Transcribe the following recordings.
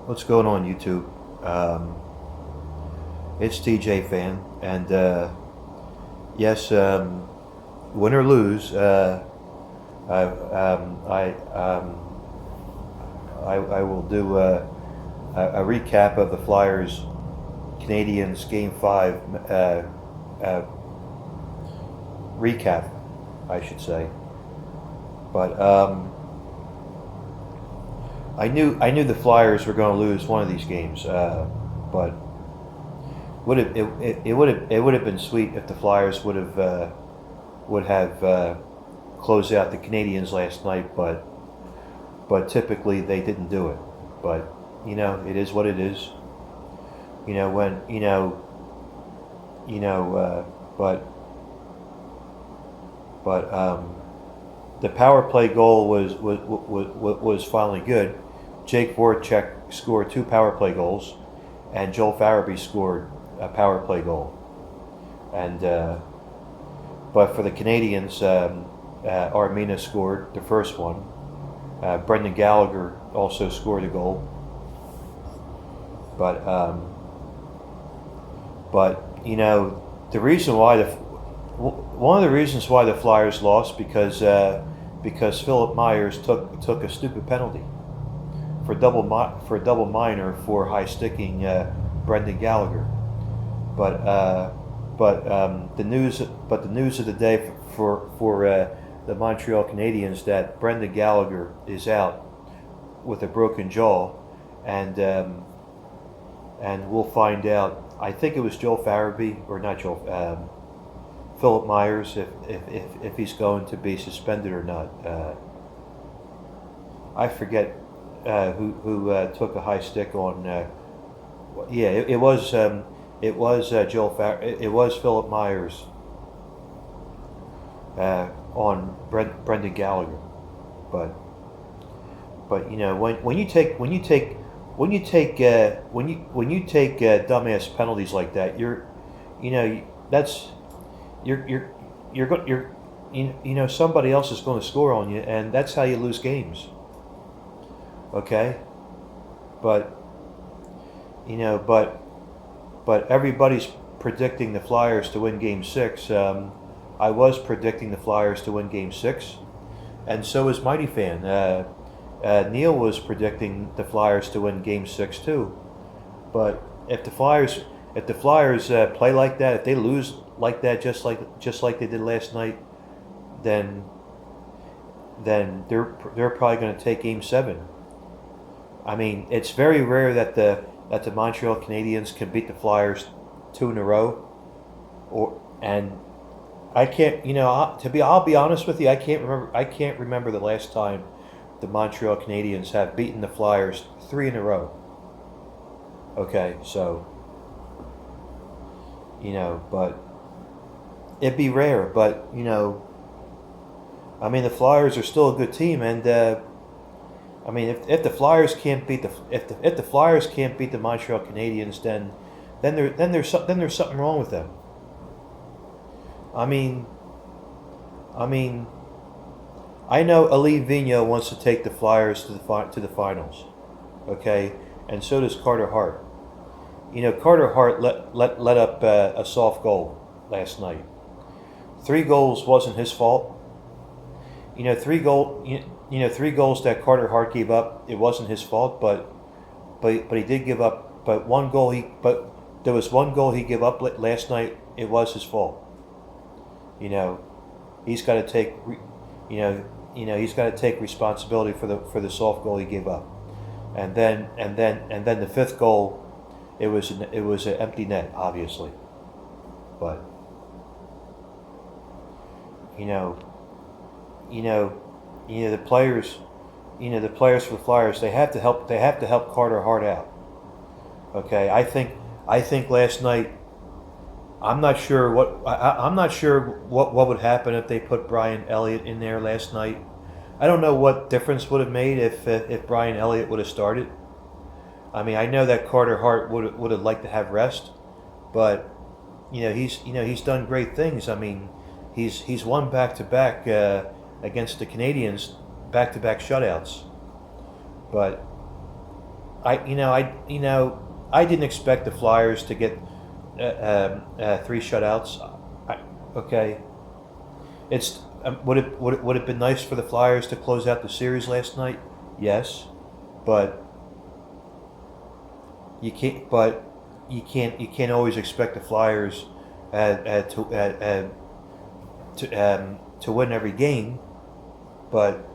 What's going on, YouTube? It's TJ Fan, and yes, win or lose, I will do a recap of the Flyers Canadians Game 5 uh, recap, I should say. But I knew the Flyers were going to lose one of these games, but it would have been sweet if the Flyers would have closed out the Canadians last night, but typically they didn't do it. But it is what it is. When but the power play goal was finally good. Jake Voracek scored 2 power play goals, and Joel Farabee scored a power play goal. And but for the Canadians, Armina scored the first one. Brendan Gallagher also scored a goal. But the reason why one of the reasons why the Flyers lost because Philip Myers took a stupid penalty for double minor for high sticking Brendan Gallagher. But the news of the day for the Montreal Canadiens that Brendan Gallagher is out with a broken jaw, and we'll find out. I think it was Joel Farabee, or not Joel, Philip Myers, if he's going to be suspended or not. I forget who took a high stick on. Yeah, it was it was Philip Myers on Brendan Gallagher, but when you take dumbass penalties like that, somebody else is going to score on you, and that's how you lose games. Okay, but everybody's predicting the Flyers to win Game 6. I was predicting the Flyers to win Game 6, and so is Mighty Fan. Neil was predicting the Flyers to win Game 6 too. But if the Flyers play like that, if they lose like that, just like they did last night, then they're probably going to take Game 7. I mean, it's very rare that the Montreal Canadiens can beat the Flyers 2 in a row, and I can't. I'll be honest with you. I can't remember the last time the Montreal Canadiens have beaten the Flyers 3 in a row. Okay, so but it'd be rare. But I mean, the Flyers are still a good team, and I mean, if the Flyers can't beat if the Flyers can't beat the Montreal Canadiens, then there's something wrong with them. I mean, I know Ali Vigneault wants to take the Flyers to the finals, okay, and so does Carter Hart. Carter Hart let up a soft goal last night. 3 goals wasn't his fault. 3 goals that Carter Hart gave up, it wasn't his fault, but he did give up. But there was one goal he gave up last night. It was his fault. He's got to take. He's got to take responsibility for the soft goal he gave up, and then the 5th goal, it was an empty net, obviously, but the players, for the Flyers, they have to help Carter Hart out. Okay, I think last night, I'm not sure what would happen if they put Brian Elliott in there last night. I don't know what difference would have made if Brian Elliott would have started. I mean, I know that Carter Hart would have liked to have rest, but he's done great things. I mean, he's won back-to-back against the Canadiens, back-to-back shutouts. But I didn't expect the Flyers to get 3 shutouts. Okay, it's would it been nice for the Flyers to close out the series last night? Yes, but you can't. But you can't always expect the Flyers to win every game. But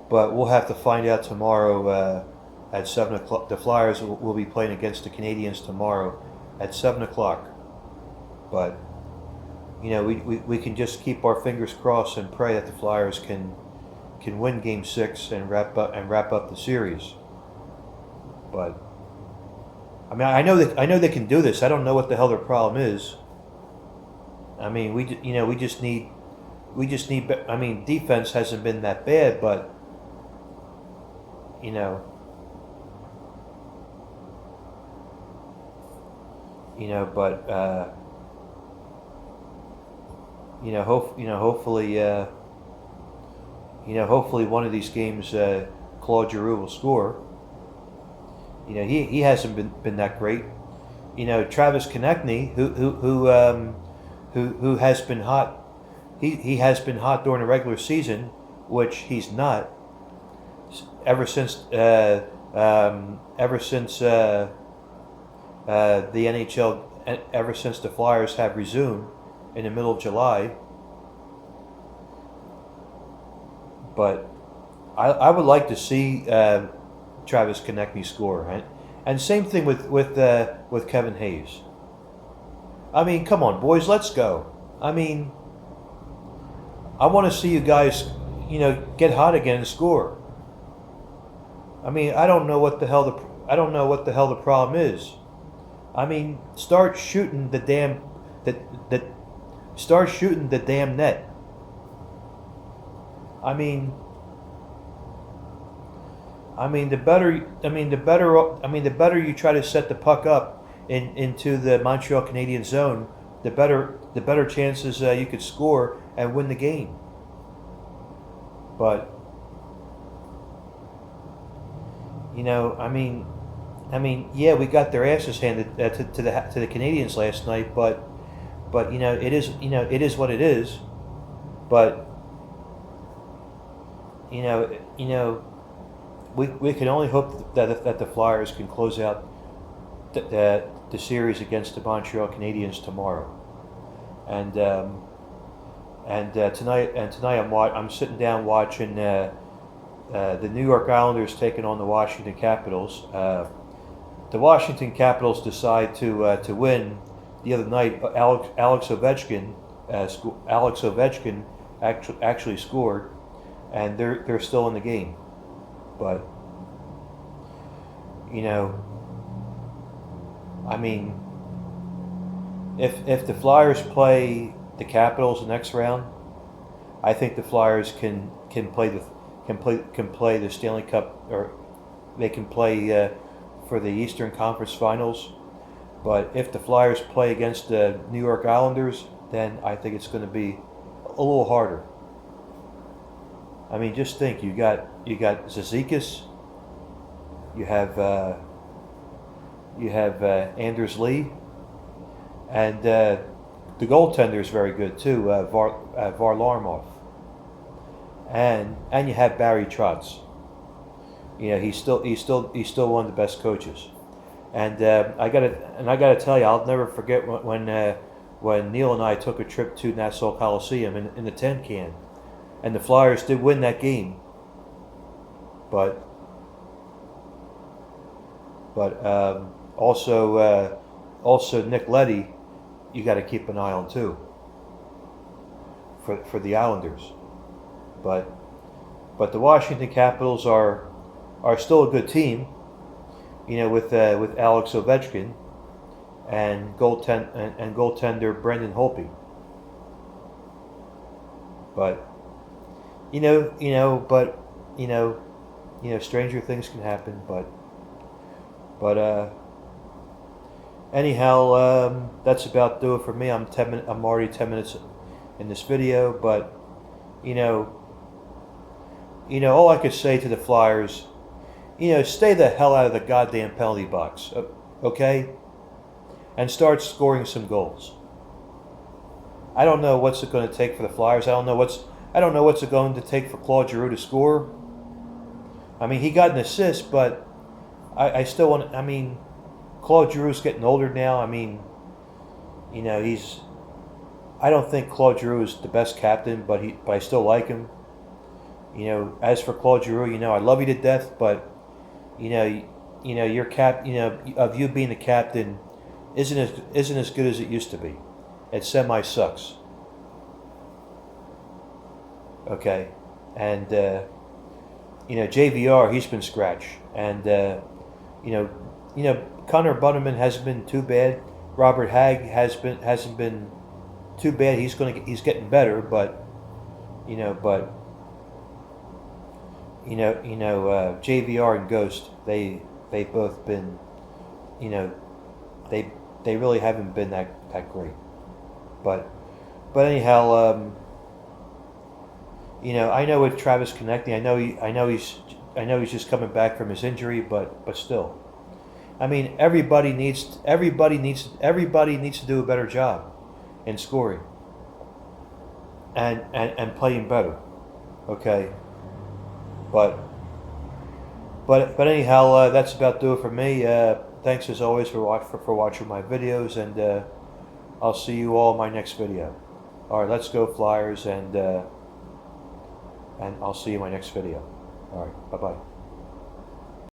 we'll have to find out tomorrow at 7 o'clock. The Flyers will be playing against the Canadiens tomorrow at 7 o'clock. But we can just keep our fingers crossed and pray that the Flyers can win Game 6 and wrap up the series. But I mean, I know they can do this. I don't know what the hell their problem is. I mean, we just need. I mean, defense hasn't been that bad, but hopefully one of these games, Claude Giroux will score. He hasn't been that great. Travis Konechny, who has been hot. He has been hot during the regular season, which he's not. Ever since the NHL, ever since the Flyers have resumed in the middle of July. But I would like to see Travis Konechny score, right? And same thing with Kevin Hayes. I mean, come on, boys, let's go. I mean, I want to see you guys, get hot again and score. I mean, I don't know what the hell the problem is. I mean, start shooting the damn net. I mean, the better you try to set the puck up into the Montreal Canadiens zone, the better chances you could score and win the game. But yeah, we got their asses handed to the Canadiens last night, but it is what it is. But we can only hope that the Flyers can close out the series against the Montreal Canadiens tomorrow. And tonight I'm sitting down watching the New York Islanders taking on the Washington Capitals. The Washington Capitals decide to win the other night. Alex Ovechkin actually scored, and they're still in the game. But I mean, if the Flyers play the Capitals the next round, I think the Flyers can play the Stanley Cup, or they can play for the Eastern Conference Finals. But if the Flyers play against the New York Islanders, then I think it's going to be a little harder. I mean, just think, you got Zizekas, you have Anders Lee, and the goaltender is very good too, Varlamov, and you have Barry Trotz. He's still one of the best coaches, and I gotta tell you, I'll never forget when Neil and I took a trip to Nassau Coliseum in the Tin Can, and the Flyers did win that game, but also Nick Leddy, you got to keep an eye on too for the Islanders, but the Washington Capitals are still a good team, with Alex Ovechkin and goaltender Brendan Holtby. But stranger things can happen. But anyhow, that's about do it for me. I'm already 10 minutes in this video, but all I could say to the Flyers, stay the hell out of the goddamn penalty box, okay? And start scoring some goals. I don't know what's it going to take for the Flyers. I don't know what's it going to take for Claude Giroux to score. I mean, he got an assist, but I still want. I mean, Claude Giroux's getting older now. I mean, he's. I don't think Claude Giroux is the best captain, but I still like him. As for Claude Giroux, I love you to death, but your of you being the captain isn't as good as it used to be. It semi sucks. Okay, and JVR, he's been scratched, and Connor Bunneman hasn't been too bad. Robert Hagg hasn't been too bad. He's getting better, but JVR and Ghost, they've both been, they really haven't been that great. But anyhow, I know with Travis connecting, I know he's just coming back from his injury, but still, I mean, everybody needs to do a better job in scoring and playing better. Okay, but anyhow, that's about do it for me. Thanks as always for watching my videos, and I'll see you all in my next video. All right, let's go Flyers, and I'll see you in my next video. All right, bye-bye.